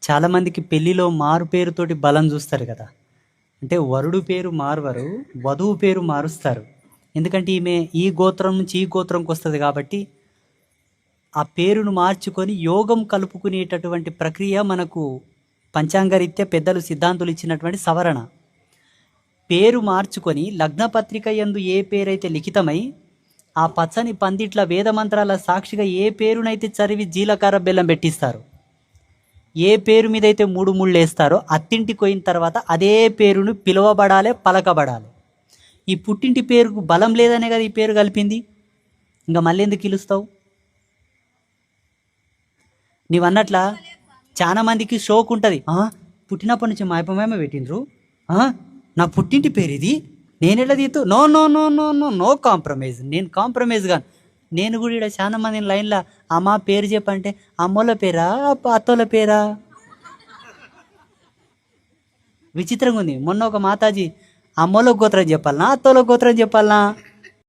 చాలామందికి పెళ్ళిలో మారు పేరుతోటి బలం చూస్తారు కదా. అంటే వరుడు పేరు మారువరు, వధువు పేరు మారుస్తారు. ఎందుకంటే ఈమె ఈ గోత్రం నుంచి ఈ గోత్రంకి వస్తుంది కాబట్టి ఆ పేరును మార్చుకొని యోగం కలుపుకునేటటువంటి ప్రక్రియ మనకు పంచాంగరీత్యా పెద్దలు సిద్ధాంతులు ఇచ్చినటువంటి సవరణ. పేరు మార్చుకొని లగ్నపత్రిక యందు ఏ పేరైతే లిఖితమై ఆ పచ్చని పందిట్ల వేదమంత్రాల సాక్షిగా ఏ పేరునైతే చదివి జీలకర్ర బెల్లం పెట్టిస్తారు, ఏ పేరు మీద అయితే మూడు ముళ్ళు వేస్తారో అత్తింటికి పోయిన తర్వాత అదే పేరును పిలువబడాలి, పలకబడాలి. ఈ పుట్టింటి పేరుకు బలం లేదనే కదా ఈ పేరు కలిపింది. ఇంకా మళ్ళీ ఎందుకు పిలుస్తావు? నీవు అన్నట్లా చాలా మందికి షోక్ ఉంటుంది. పుట్టినప్పటి నుంచి మా అప్పమేమ పెట్టిండ్రు, నా పుట్టింటి పేరు ఇది, నేను ఎలా తీతూ? No no no no no no compromise. నేను కాంప్రమైజ్ కాను. నేను కూడా ఇక్కడ చాలా మందిని లైన్లో అమ్మ పేరు చెప్పంటే అమ్మోళ్ళ పేరా అత్తోళ్ళ పేరా? విచిత్రంగా ఉంది. మొన్న ఒక మాతాజీ అమ్మోళ్ళ గోత్రం చెప్పాలనా అత్తోళ్ళ గోత్రం చెప్పాలనా